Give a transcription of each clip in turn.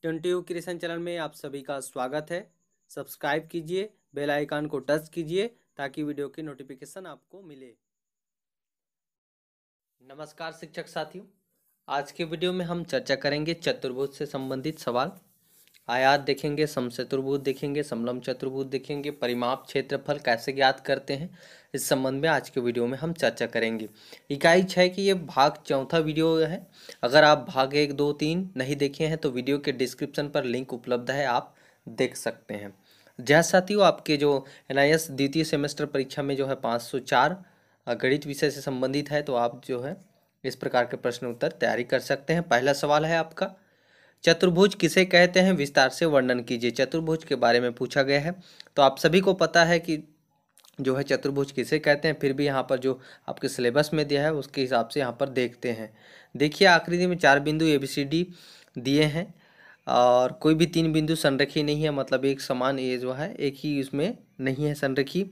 Twenty creation channel में आप सभी का स्वागत है। सब्सक्राइब कीजिए, बेल आइकन को टच कीजिए ताकि वीडियो की नोटिफिकेशन आपको मिले। नमस्कार शिक्षक साथियों, आज के वीडियो में हम चर्चा करेंगे चतुर्भुज से संबंधित सवाल। आयात देखेंगे, समचतुर्भुज देखेंगे, समलंब चतुर्भुज देखेंगे, परिमाप क्षेत्रफल कैसे ज्ञात करते हैं, इस संबंध में आज के वीडियो में हम चर्चा करेंगे। इकाई 6 की ये भाग चौथा वीडियो है। अगर आप भाग 1, 2, 3 नहीं देखे हैं तो वीडियो के डिस्क्रिप्शन पर लिंक उपलब्ध है, आप देख सकते हैं। जय साथियों, आपके जो NIS द्वितीय सेमेस्टर परीक्षा में जो है 504 गणित विषय से संबंधित है, तो आप जो है इस प्रकार के प्रश्न उत्तर तैयारी कर सकते हैं। पहला सवाल है आपका, चतुर्भुज किसे कहते हैं, विस्तार से वर्णन कीजिए। चतुर्भुज के बारे में पूछा गया है। तो आप सभी को पता है कि जो है चतुर्भुज किसे कहते हैं, फिर भी यहाँ पर जो आपके सिलेबस में दिया है उसके हिसाब से यहाँ पर देखते हैं। देखिए, आकृति में 4 बिंदु ABCD दिए हैं और कोई भी 3 बिंदु संरेखी नहीं है, मतलब एक समान ये जो है एक ही इसमें नहीं है संरेखी।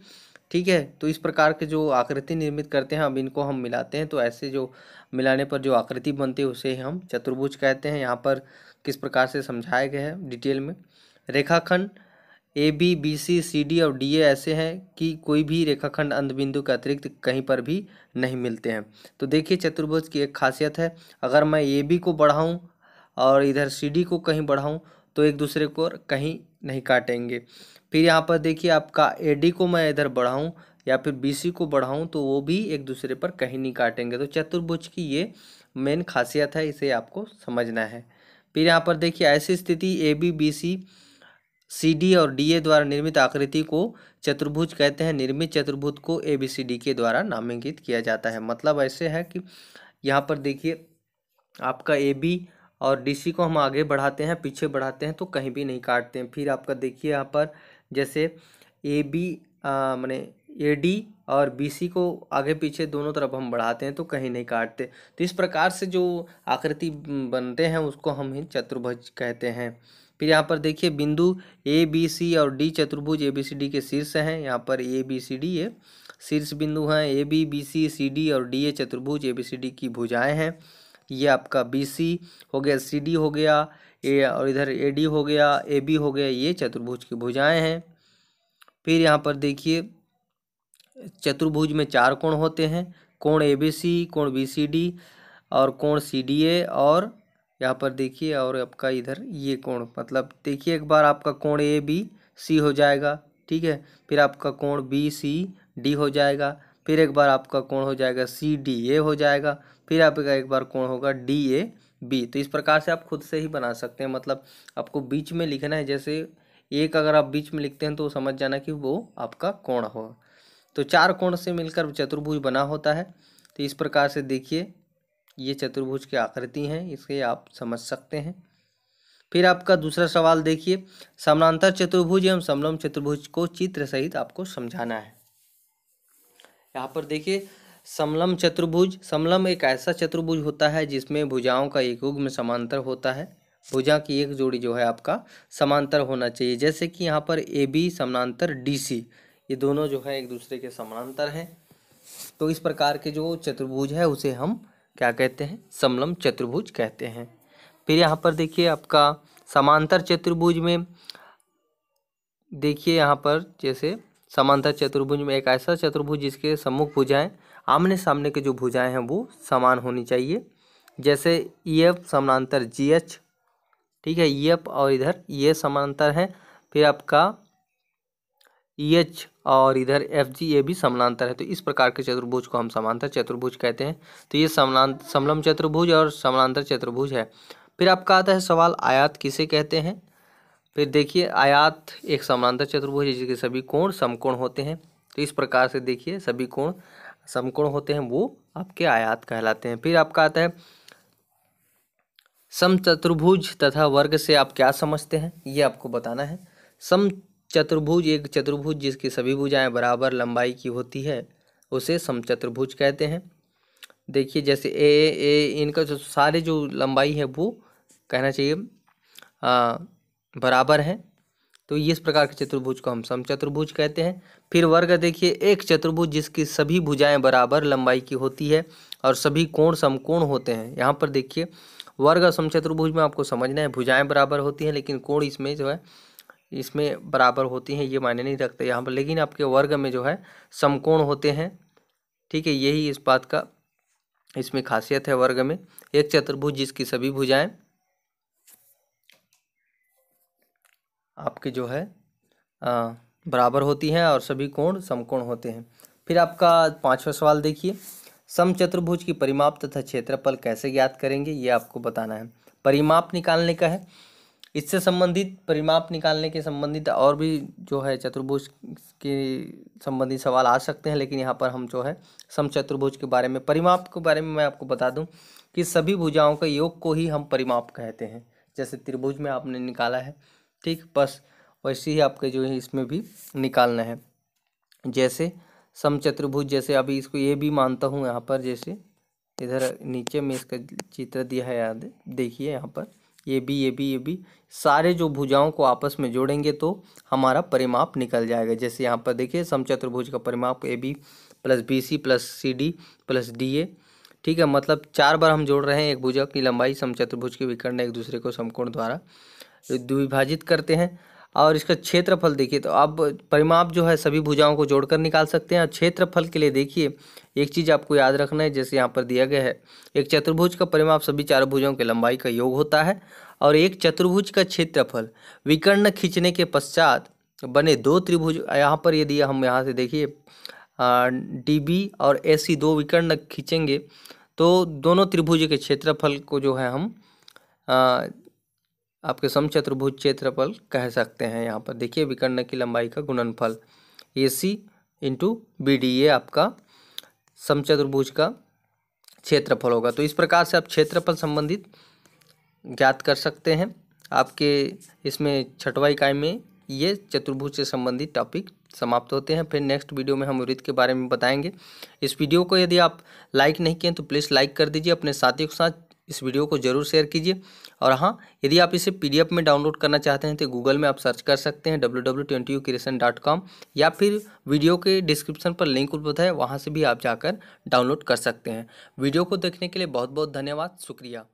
ठीक है, तो इस प्रकार के जो आकृति निर्मित करते हैं, अब इनको हम मिलाते हैं तो ऐसे जो मिलाने पर जो आकृति बनती है उसे हम चतुर्भुज कहते हैं। यहाँ पर किस प्रकार से समझाया गया है डिटेल में। रेखाखंड ABBCCD और DA ऐसे हैं कि कोई भी रेखाखंड अंत बिंदु के अतिरिक्त कहीं पर भी नहीं मिलते हैं। तो देखिए, चतुर्भुज की एक खासियत है, अगर मैं AB को बढ़ाऊं और इधर CD को कहीं बढ़ाऊं तो एक दूसरे को कहीं नहीं काटेंगे। फिर यहाँ पर देखिए, आपका AD को मैं इधर बढ़ाऊं या फिर BC को बढ़ाऊं तो वो भी एक दूसरे पर कहीं नहीं काटेंगे। तो चतुर्भुज की ये मेन खासियत है, इसे आपको समझना है। फिर यहाँ पर देखिए, ऐसी स्थिति ABBCCD और DA द्वारा निर्मित आकृति को चतुर्भुज कहते हैं। निर्मित चतुर्भुज को ABCD के द्वारा नामांकित किया जाता है। मतलब ऐसे है कि यहाँ पर देखिए, आपका AB और DC को हम आगे बढ़ाते हैं, पीछे बढ़ाते हैं तो कहीं भी नहीं काटते हैं। फिर आपका देखिए यहाँ पर जैसे AB माने AD और BC को आगे पीछे दोनों तरफ हम बढ़ाते हैं तो कहीं नहीं काटते। तो इस प्रकार से जो आकृति बनते हैं उसको हम ही चतुर्भुज कहते हैं। फिर यहाँ पर देखिए, बिंदु ABC और D चतुर्भुज ABCD के शीर्ष हैं। यहाँ पर ABCD ये शीर्ष बिंदु हैं। ABBCCD और DA चतुर्भुज ABCD की भुजाएं हैं। ये आपका BC हो गया, CD हो गया, ए और इधर AD हो गया, AB हो गया, ये चतुर्भुज की भुजाएं हैं। फिर यहाँ पर देखिए, चतुर्भुज में 4 कोण होते हैं, कोण ABC, कोण BCD और कोण CDA। और यहाँ पर देखिए, और आपका इधर ये कोण, मतलब देखिए एक बार आपका कोण ABC हो जाएगा, ठीक है, फिर आपका कोण BCD हो जाएगा, फिर एक बार आपका कोण हो जाएगा CDA हो जाएगा, फिर आपका एक बार कोण होगा DAB। तो इस प्रकार से आप खुद से ही बना सकते हैं, मतलब आपको बीच में लिखना है। जैसे एक अगर आप बीच में लिखते हैं तो समझ जाना कि वो आपका कोण होगा। तो 4 कोण से मिलकर चतुर्भुज बना होता है। तो इस प्रकार से देखिए, ये चतुर्भुज की आकृति हैं, इसे आप समझ सकते हैं। फिर आपका दूसरा सवाल देखिए, समानांतर चतुर्भुज एवं समलंब चतुर्भुज को चित्र सहित आपको समझाना है। यहाँ पर देखिए, समलंब चतुर्भुज, समलंब एक ऐसा चतुर्भुज होता है जिसमें भुजाओं का एक युग्म समांतर होता है। भुजा की एक जोड़ी जो है आपका समांतर होना चाहिए। जैसे कि यहाँ पर AB समानांतर DC, ये दोनों जो है एक दूसरे के समानांतर हैं। तो इस प्रकार के जो चतुर्भुज है उसे हम क्या कहते हैं, समलंब चतुर्भुज कहते हैं। फिर यहाँ पर देखिए, आपका समांतर चतुर्भुज में देखिए, यहाँ पर जैसे समांतर चतुर्भुज में एक ऐसा चतुर्भुज जिसके सम्मुख भुजाएं, आमने सामने के जो भुजाएं हैं वो समान होनी चाहिए। जैसे EF समांतर GH, ठीक है, EF और इधर ये समांतर है। फिर आपका EH और इधर FG ये भी समानांतर है। तो इस प्रकार के चतुर्भुज को हम समांतर चतुर्भुज कहते हैं। तो ये समलंब चतुर्भुज और समानांतर चतुर्भुज है। फिर आपका आता है सवाल, आयात किसे कहते हैं। फिर देखिए, आयात एक समांतर चतुर्भुज है जिसके सभी कोण समकोण होते हैं। तो इस प्रकार से देखिए, सभी कोण समकोण होते हैं, वो आपके आयात कहलाते हैं। फिर आपका आता है समचतुर्भुज तथा वर्ग से आप क्या समझते हैं, ये आपको बताना है। समचतुर्भुज एक चतुर्भुज जिसकी सभी भुजाएं बराबर लंबाई की होती है, उसे समचतुर्भुज कहते हैं। देखिए, जैसे ए इनका जो सारे जो लंबाई है वो कहना चाहिए बराबर है। तो इस प्रकार के चतुर्भुज को हम समचतुर्भुज कहते हैं। फिर वर्ग देखिए, एक चतुर्भुज जिसकी सभी भुजाएं बराबर लंबाई की होती है और सभी कोण समकोण होते हैं। यहाँ पर देखिए, वर्ग और समचतुर्भुज में आपको समझना है भुजाएं बराबर होती हैं, लेकिन कोण इसमें जो है इसमें बराबर होती हैं, ये मायने नहीं रखते यहाँ पर। लेकिन आपके वर्ग में जो है समकोण होते हैं, ठीक है, यही इस बात का इसमें खासियत है वर्ग में। एक चतुर्भुज जिसकी सभी भुजाएं आपके जो है बराबर होती हैं और सभी कोण समकोण होते हैं। फिर आपका 5वां सवाल देखिए, समचतुर्भुज की परिमाप तथा क्षेत्रफल कैसे ज्ञात करेंगे, ये आपको बताना है। परिमाप निकालने का है, इससे संबंधित परिमाप निकालने के संबंधित और भी जो है चतुर्भुज के संबंधित सवाल आ सकते हैं, लेकिन यहाँ पर हम जो है समचतुर्भुज के बारे में परिमाप के बारे में मैं आपको बता दूं कि सभी भुजाओं के योग को ही हम परिमाप कहते हैं। जैसे त्रिभुज में आपने निकाला है, ठीक, बस वैसे ही आपके जो है इसमें भी निकालना है। जैसे समचतुर्भुज, जैसे अभी इसको ये भी मानता हूँ यहाँ पर, जैसे इधर नीचे में इसका चित्र दिया है, याद देखिए यहाँ पर ये भी सारे जो भुजाओं को आपस में जोड़ेंगे तो हमारा परिमाप निकल जाएगा। जैसे यहाँ पर देखिए समचतुर्भुज का परिमाप AB + BC + CD + DA, ठीक है, मतलब 4 बार हम जोड़ रहे हैं एक भुजा की लंबाई। समचतुर्भुज के विकर्ण एक दूसरे को समकोण द्वारा द्विभाजित करते हैं। और इसका क्षेत्रफल देखिए, तो आप परिमाप जो है सभी भुजाओं को जोड़कर निकाल सकते हैं। और क्षेत्रफल के लिए देखिए एक चीज़ आपको याद रखना है, जैसे यहाँ पर दिया गया है, एक चतुर्भुज का परिमाप सभी चारों भुजाओं की लंबाई का योग होता है। और एक चतुर्भुज का क्षेत्रफल विकर्ण खींचने के पश्चात बने दो त्रिभुज, यहाँ पर यदि हम यहाँ से देखिए DB और AC दो विकर्ण खींचेंगे तो दोनों त्रिभुज के क्षेत्रफल को जो है हम आपके समचतुर्भुज क्षेत्रफल कह सकते हैं। यहाँ पर देखिए विकर्ण की लंबाई का गुणनफल AC × BD, ये आपका समचतुर्भुज का क्षेत्रफल होगा। तो इस प्रकार से आप क्षेत्रफल संबंधित ज्ञात कर सकते हैं। आपके इसमें 6वां इकाई में ये चतुर्भुज से संबंधित टॉपिक समाप्त होते हैं। फिर नेक्स्ट वीडियो में हम वृत्त के बारे में बताएंगे। इस वीडियो को यदि आप लाइक नहीं किए तो प्लीज़ लाइक कर दीजिए, अपने साथियों के साथ इस वीडियो को जरूर शेयर कीजिए। और हाँ, यदि आप इसे PDF में डाउनलोड करना चाहते हैं तो गूगल में आप सर्च कर सकते हैं www.20creation.com, या फिर वीडियो के डिस्क्रिप्शन पर लिंक उपलब्ध है, वहाँ से भी आप जाकर डाउनलोड कर सकते हैं। वीडियो को देखने के लिए बहुत बहुत धन्यवाद, शुक्रिया।